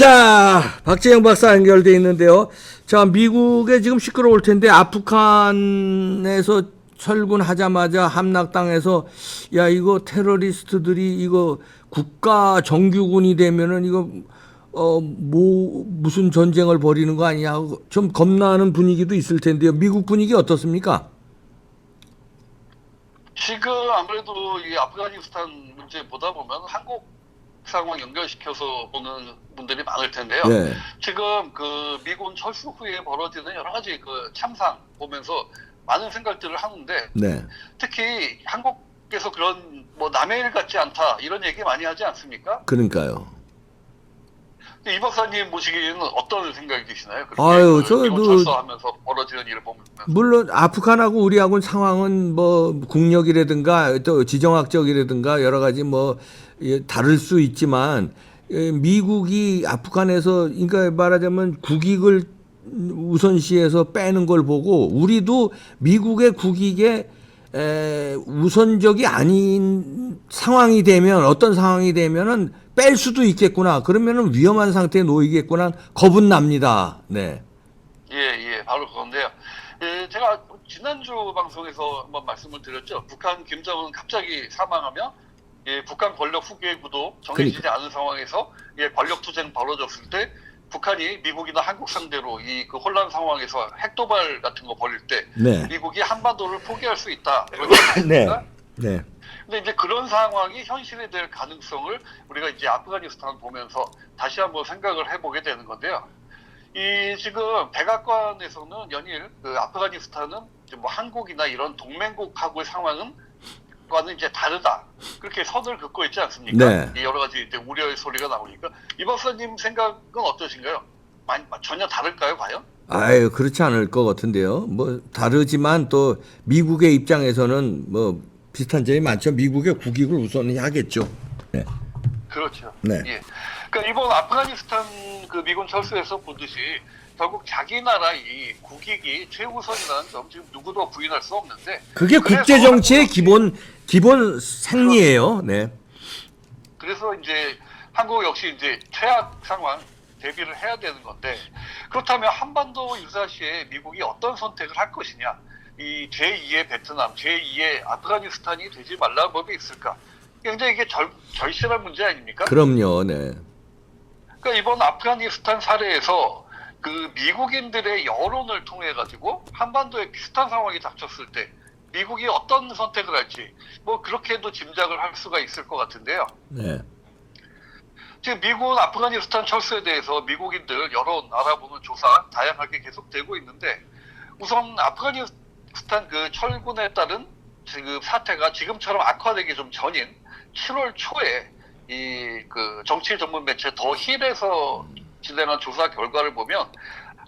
자, 박재영 박사 연결돼 있는데요. 자, 미국에 지금 시끄러울 텐데 아프간에서 철군하자마자 함락당해서 야 이거 테러리스트들이 이거 국가 정규군이 되면은 이거 뭐 무슨 전쟁을 벌이는 거 아니냐 좀 겁나는 분위기도 있을 텐데요. 미국 분위기 어떻습니까? 지금 아무래도 이 아프가니스탄 문제 보다 보면 한국 상황 연결시켜서 보는 분들이 많을 텐데요. 네. 지금 그 미군 철수 후에 벌어지는 여러 가지 그 참상 보면서 많은 생각들을 하는데 네. 특히 한국에서 그런 뭐 남의 일 같지 않다 이런 얘기 많이 하지 않습니까? 그러니까요. 이 박사님 보시기에는 어떤 생각이 드시나요? 그렇게 아유, 그 미군 저도 철수하면서 벌어지는 일을 보면서. 물론 아프간하고 우리하고는 상황은 뭐 국력이라든가 또 지정학적이라든가 여러 가지 뭐 다를 수 있지만 미국이 아프간에서 그러니까 말하자면 국익을 우선시해서 빼는 걸 보고 우리도 미국의 국익에 우선적이 아닌 상황이 되면 어떤 상황이 되면은 뺄 수도 있겠구나. 그러면은 위험한 상태에 놓이겠구나. 겁은 납니다. 네. 예, 바로 그건데요. 예, 제가 지난주 방송에서 한번 말씀을 드렸죠. 북한 김정은 갑자기 사망하며 예, 북한 권력 후계 구도 정해지지 않은 상황에서 예, 권력 투쟁 벌어졌을 때 북한이 미국이나 한국 상대로 이 그 혼란 상황에서 핵도발 같은 거 벌일 때 네. 미국이 한반도를 포기할 수 있다. 그렇지 않습니까? 네. 근데 이제 그런 상황이 현실이 될 가능성을 우리가 이제 아프가니스탄을 보면서 다시 한번 생각을 해보게 되는 건데요. 이 지금 백악관에서는 연일 그 아프가니스탄은 이제 뭐 한국이나 이런 동맹국하고의 상황은 과는 이제 다르다. 그렇게 선을 긋고 있지 않습니까? 네. 이 여러 가지 이제 우려의 소리가 나오니까 이 박사님 생각은 어떠신가요? 전혀 다를까요, 과연? 아유, 그렇지 않을 것 같은데요. 뭐 다르지만 또 미국의 입장에서는 뭐 비슷한 점이 많죠. 미국의 국익을 우선 하겠죠. 네. 그렇죠. 네. 예. 그러니까 이번 아프가니스탄 그 미군 철수에서 보듯이 결국 자기 나라 이 국익이 최우선이라는 점 지금 누구도 부인할 수 없는데 그게 국제 정치의 기본 생리예요. 네. 그래서 이제 한국 역시 이제 최악 상황 대비를 해야 되는 건데 그렇다면 한반도 유사시에 미국이 어떤 선택을 할 것이냐 이 제2의 베트남, 제2의 아프가니스탄이 되지 말라는 법이 있을까? 굉장히 이게 절실한 문제 아닙니까? 그럼요. 네. 그러니까 이번 아프가니스탄 사례에서 그 미국인들의 여론을 통해 가지고 한반도에 비슷한 상황이 닥쳤을 때 미국이 어떤 선택을 할지 뭐 그렇게도 짐작을 할 수가 있을 것 같은데요. 네. 지금 미군 아프가니스탄 철수에 대해서 미국인들 여론 알아보는 조사 다양하게 계속되고 있는데 우선 아프가니스탄 그 철군에 따른 지금 사태가 지금처럼 악화되기 좀 전인 7월 초에 이 그 정치 전문 매체 더 힐에서 진행한 조사 결과를 보면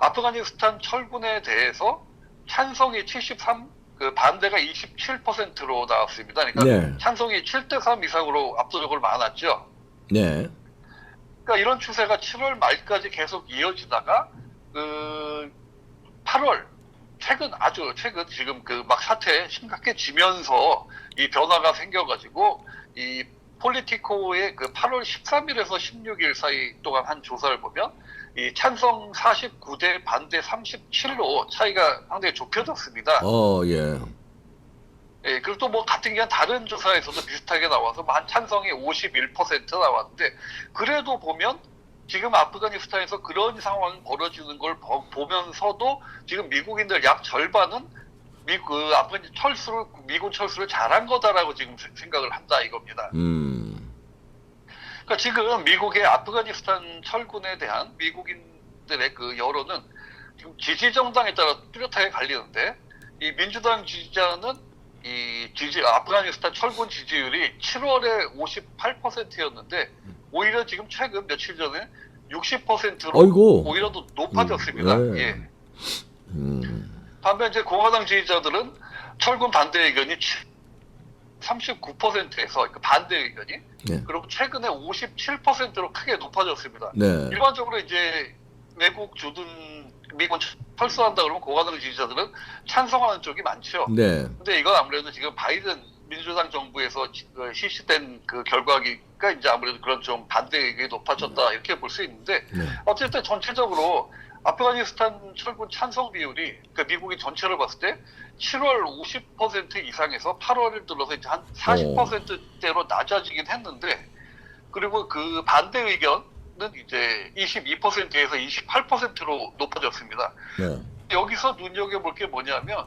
아프가니스탄 철군에 대해서 찬성이 73, 그 반대가 27%로 나왔습니다. 그러니까 네. 찬성이 7대3 이상으로 압도적으로 많았죠. 네. 그러니까 이런 추세가 7월 말까지 계속 이어지다가 그 8월 아주 최근 지금 그 막 사태 심각해지면서 이 변화가 생겨가지고 이 폴리티코의 그 8월 13일에서 16일 사이 동안 한 조사를 보면 이 찬성 49대 반대 37로 차이가 상당히 좁혀졌습니다. 예. 예, 그리고 또 뭐 같은 기간 다른 조사에서도 비슷하게 나와서 한 찬성이 51% 나왔는데 그래도 보면 지금 아프가니스탄에서 그런 상황이 벌어지는 걸 보면서도 지금 미국인들 약 절반은 미군 철수를 잘한 거다라고 지금 생각을 한다 이겁니다. 그러니까 지금 미국의 아프가니스탄 철군에 대한 미국인들의 그 여론은 지금 지지 정당에 따라 뚜렷하게 갈리는데 이 민주당 지지자는 아프가니스탄 철군 지지율이 7월에 58%였는데 오히려 지금 최근 며칠 전에 60%로 어이구. 오히려 더 높아졌습니다. 네. 예. 반면 이제 공화당 지지자들은 철군 반대 의견이 39%에서 반대 의견이 네. 그리고 최근에 57%로 크게 높아졌습니다. 네. 일반적으로 이제 외국 주둔 미군 철수한다 그러면 공화당 지지자들은 찬성하는 쪽이 많죠. 네. 근데 이건 아무래도 지금 바이든 민주당 정부에서 실시된 그 결과가 이제 아무래도 그런 좀 반대 의견이 높아졌다 이렇게 볼 수 있는데 네. 어쨌든 전체적으로 아프가니스탄 철군 찬성 비율이 그러니까 미국이 전체를 봤을 때 7월 50% 이상에서 8월을 들어서 이제 한 40%대로 낮아지긴 했는데 그리고 그 반대 의견은 이제 22%에서 28%로 높아졌습니다. 네. 여기서 눈여겨볼 게 뭐냐면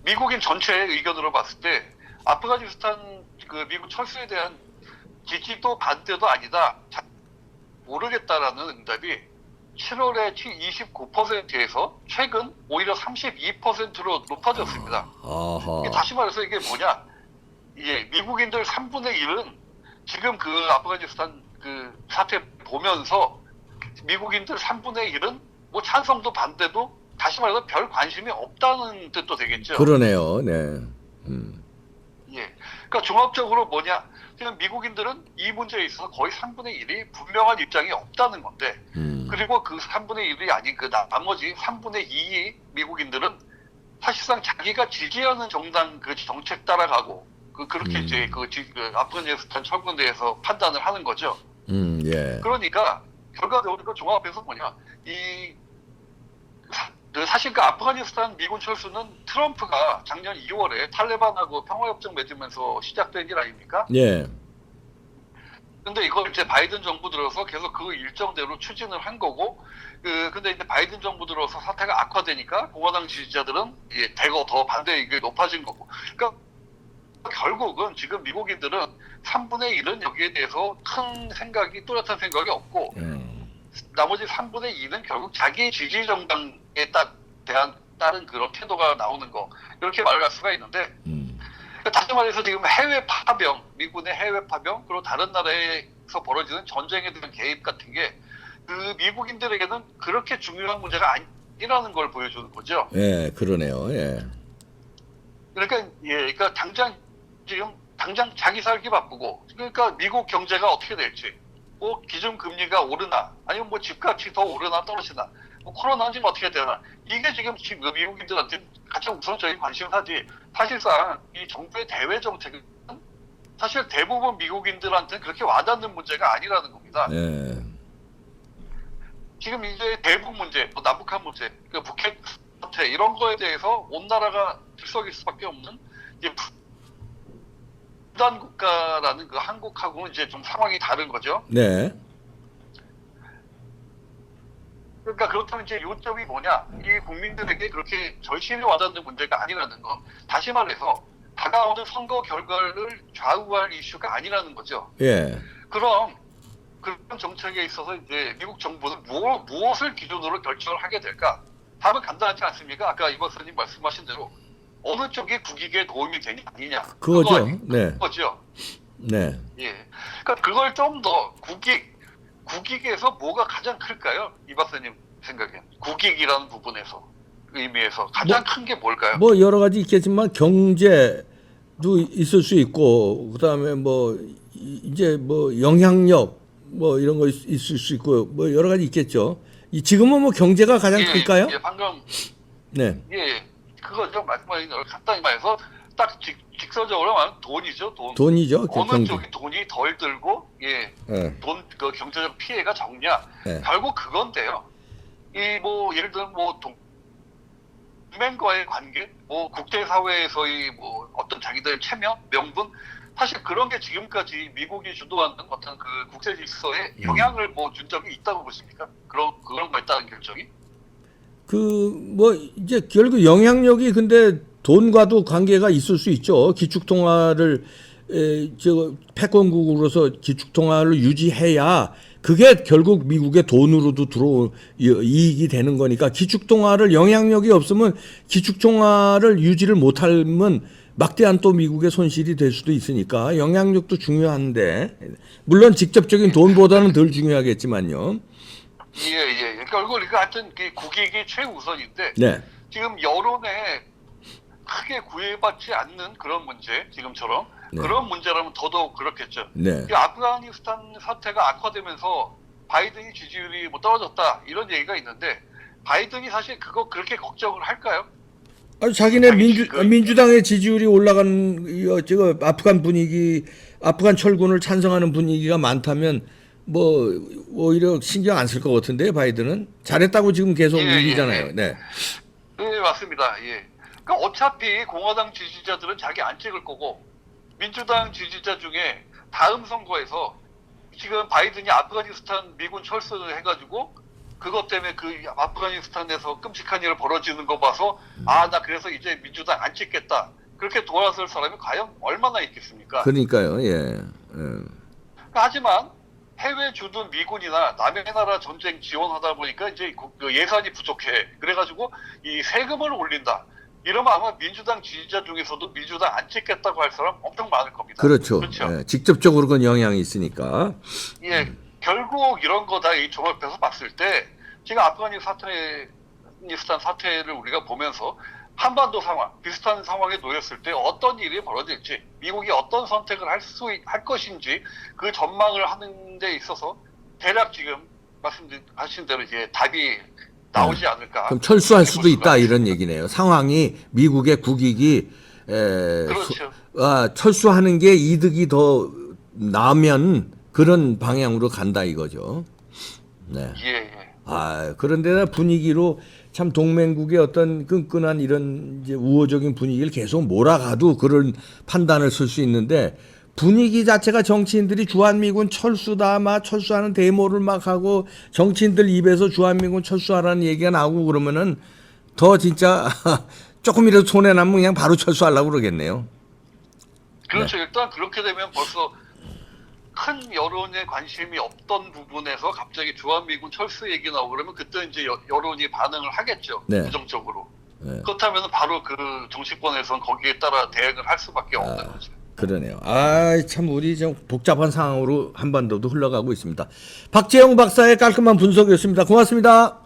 미국인 전체의 의견으로 봤을 때 아프가니스탄 그 미국 철수에 대한 지지도 반대도 아니다. 모르겠다라는 응답이 7월에 29%에서 최근 오히려 32%로 높아졌습니다. 아하. 다시 말해서 이게 뭐냐? 이게 미국인들 3분의 1은 지금 그 아프가니스탄 그 사태 보면서 미국인들 3분의 1은 뭐 찬성도 반대도 다시 말해서 별 관심이 없다는 뜻도 되겠죠. 그러네요. 네. 예. 그러니까 종합적으로 뭐냐? 지금 미국인들은 이 문제에 있어서 거의 3분의 1이 분명한 입장이 없다는 건데, 그리고 그 3분의 1이 아닌 그 나머지 3분의 2이 미국인들은 사실상 자기가 지지하는 정당 그 정책 따라가고, 그렇게 이제 그 아프가니스탄 철군에 대해서 판단을 하는 거죠. 예. 그러니까 결과적으로 종합해서 뭐냐? 사실 그 아프가니스탄 미군 철수는 트럼프가 작년 2월에 탈레반하고 평화협정 맺으면서 시작된 일 아닙니까? 예. 근데 이걸 이제 바이든 정부 들어서 계속 그 일정대로 추진을 한 거고, 근데 이제 바이든 정부 들어서 사태가 악화되니까 공화당 지지자들은 대거 더 반대 의견이 높아진 거고. 그러니까 결국은 지금 미국인들은 3분의 1은 여기에 대해서 큰 생각이, 뚜렷한 생각이 없고, 나머지 3분의 2는 결국 자기 지지 정당에 따른 그런 태도가 나오는 거, 이렇게 말할 수가 있는데, 다시 말해서 지금 해외 파병, 미군의 해외 파병, 그리고 다른 나라에서 벌어지는 전쟁에 대한 개입 같은 게 그 미국인들에게는 그렇게 중요한 문제가 아니라는 걸 보여주는 거죠. 예, 그러네요. 예. 그러니까 당장 자기 살기 바쁘고, 그러니까 미국 경제가 어떻게 될지, 뭐 기준 금리가 오르나, 아니면 뭐 집값이 더 오르나 떨어지나, 뭐 코로나는 어떻게 되나, 이게 지금 미국인들한테 가장 우선적인 관심사지. 사실상 이 정부의 대외 정책은 사실 대부분 미국인들한테는 그렇게 와닿는 문제가 아니라는 겁니다. 예. 지금 이제 대북 문제, 뭐 남북한 문제, 그 북핵 사태 이런 거에 대해서 온 나라가 들썩일 수밖에 없는 이제 부단 국가라는 그 한국하고는 이제 좀 상황이 다른 거죠. 네. 그러니까 그렇다면 이제 요점이 뭐냐? 이 국민들에게 그렇게 절실히 와닿는 문제가 아니라는 거. 다시 말해서 다가오는 선거 결과를 좌우할 이슈가 아니라는 거죠. 예. 그럼 그런 정책에 있어서 이제 미국 정부는 무엇을 기준으로 결정을 하게 될까? 답은 간단하지 않습니까? 아까 이 박사님 말씀하신 대로 어느 쪽이 국익에 도움이 되냐 아니냐. 그거죠. 네. 그거죠. 네. 예. 그러니까 그걸 좀 더 국익에서 뭐가 가장 클까요? 이 박사님 생각엔 국익이라는 부분에서 의미에서 가장 큰 게 뭘까요? 뭐 여러 가지 있겠지만 경제도 있을 수 있고 그다음에 뭐 이제 뭐 영향력 뭐 이런 거 있을 수 있고 뭐 여러 가지 있겠죠. 지금은 뭐 경제가 가장 클까요? 예, 방금 네. 예, 그거죠. 말씀하신 대로 간단히 말해서 딱 직설적으로 말하면 돈이죠. 돈이죠. 어느 경제. 쪽이 돈이 덜 들고 그 경제적 피해가 적냐. 결국 그건데요. 이 뭐 예를 들면 뭐 동맹과의 관계, 뭐 국제사회에서의 뭐 어떤 자기들의 체면, 명분, 사실 그런 게 지금까지 미국이 주도하는 어떤 그 국제 질서에 영향을 뭐 준 적이 있다고 보십니까? 그런 거 있다는 결정이? 뭐 이제 결국 영향력이 근데 돈과도 관계가 있을 수 있죠. 기축통화를 패권국으로서 기축통화를 유지해야 그게 결국 미국의 돈으로도 이익이 되는 거니까 기축통화를 영향력이 없으면 기축통화를 유지를 못하면 막대한 또 미국의 손실이 될 수도 있으니까 영향력도 중요한데 물론 직접적인 돈보다는 덜 중요하겠지만요. 예. 결국 이거 하여튼 국익이 최우선인데 네. 지금 여론에 크게 구애받지 않는 그런 문제, 지금처럼 네. 그런 문제라면 더더욱 그렇겠죠. 네. 이 아프가니스탄 사태가 악화되면서 바이든이 지지율이 뭐 떨어졌다 이런 얘기가 있는데 바이든이 사실 그거 그렇게 걱정을 할까요? 아니, 자기네 자기 그 민주당의 지지율이 올라간 저거 아프간 분위기, 아프간 철군을 찬성하는 분위기가 많다면 뭐 오히려 신경 안 쓸 것 같은데 바이든은 잘했다고 지금 계속 예, 예, 우기잖아요. 예. 네, 네, 맞습니다. 예. 그러니까 어차피 공화당 지지자들은 자기 안 찍을 거고 민주당 지지자 중에 다음 선거에서 지금 바이든이 아프가니스탄 미군 철수를 해가지고 그것 때문에 그 아프가니스탄에서 끔찍한 일을 벌어지는 거 봐서 아, 나 그래서 이제 민주당 안 찍겠다. 그렇게 돌아설 사람이 과연 얼마나 있겠습니까? 그러니까요. 예. 예. 하지만 해외 주둔 미군이나 남의 나라 전쟁 지원하다 보니까 이제 그 예산이 부족해. 그래가지고 이 세금을 올린다. 이러면 아마 민주당 지지자 중에서도 민주당 안 찍겠다고 할 사람 엄청 많을 겁니다. 그렇죠. 그렇죠. 예, 직접적으로 그런 영향이 있으니까. 예, 결국 이런 거 다 종합해서 봤을 때 지금 아프가니스탄 사태를 우리가 보면서 한반도 상황, 비슷한 상황에 놓였을 때 어떤 일이 벌어질지, 미국이 어떤 선택을 할 것인지 그 전망을 하는 데 있어서 대략 지금 말씀하신 대로 이제 답이 나오지 않을까. 그럼 철수할 수도 있다 이런 있습니다. 얘기네요. 상황이 미국의 국익이 그렇죠. 철수하는 게 이득이 더 나면 그런 방향으로 간다 이거죠. 네. 예, 예. 그런데 분위기로 참 동맹국의 어떤 끈끈한 이런 이제 우호적인 분위기를 계속 몰아가도 그런 판단을 쓸 수 있는데 분위기 자체가 정치인들이 주한미군 철수다, 막 철수하는 데모를 막 하고 정치인들 입에서 주한미군 철수하라는 얘기가 나오고 그러면은 더 진짜 조금이라도 손해 나면 그냥 바로 철수하려고 그러겠네요. 그렇죠. 일단 그렇게 되면 벌써 큰 여론에 관심이 없던 부분에서 갑자기 주한미군 철수 얘기 나오고 그러면 그때 이제 여론이 반응을 하겠죠. 네. 부정적으로. 네. 그렇다면 바로 그 정치권에서는 거기에 따라 대응을 할 수밖에 없는 거죠. 그러네요. 참 우리 좀 복잡한 상황으로 한반도도 흘러가고 있습니다. 박재영 박사의 깔끔한 분석이었습니다. 고맙습니다.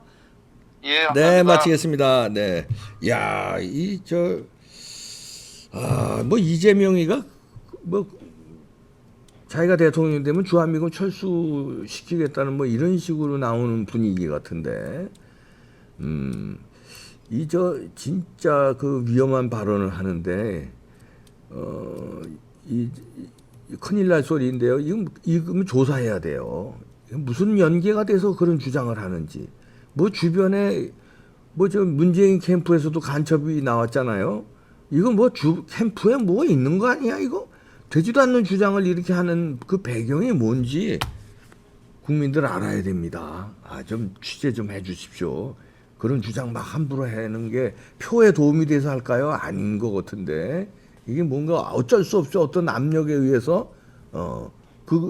예, 감사합니다. 네, 마치겠습니다. 네. 뭐 이재명이가 뭐 자기가 대통령이 되면 주한미군 철수시키겠다는 뭐 이런 식으로 나오는 분위기 같은데, 진짜 그 위험한 발언을 하는데, 큰일 날 소리인데요. 이건 조사해야 돼요. 무슨 연계가 돼서 그런 주장을 하는지. 뭐 주변에 뭐 저 문재인 캠프에서도 간첩이 나왔잖아요. 이거 뭐 캠프에 뭐 있는 거 아니야 이거? 되지도 않는 주장을 이렇게 하는 그 배경이 뭔지 국민들 알아야 됩니다. 좀 취재 좀 해주십시오. 그런 주장 막 함부로 하는 게 표에 도움이 돼서 할까요? 아닌 것 같은데 이게 뭔가 어쩔 수 없이 어떤 압력에 의해서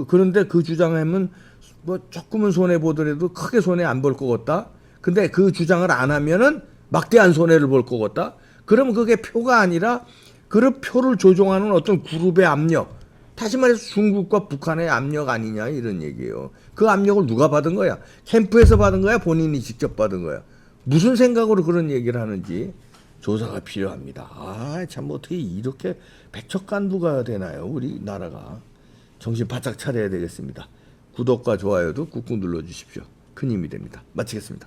그런데 그 주장하면 뭐 조금은 손해 보더라도 크게 손해 안 볼 것 같다. 근데 그 주장을 안 하면은 막대한 손해를 볼 것 같다. 그럼 그게 표가 아니라 그 표를 조종하는 어떤 그룹의 압력. 다시 말해서 중국과 북한의 압력 아니냐 이런 얘기예요. 그 압력을 누가 받은 거야? 캠프에서 받은 거야? 본인이 직접 받은 거야? 무슨 생각으로 그런 얘기를 하는지 조사가 필요합니다. 참 어떻게 이렇게 백척간부가 되나요? 우리나라가. 정신 바짝 차려야 되겠습니다. 구독과 좋아요도 꾹꾹 눌러주십시오. 큰 힘이 됩니다. 마치겠습니다.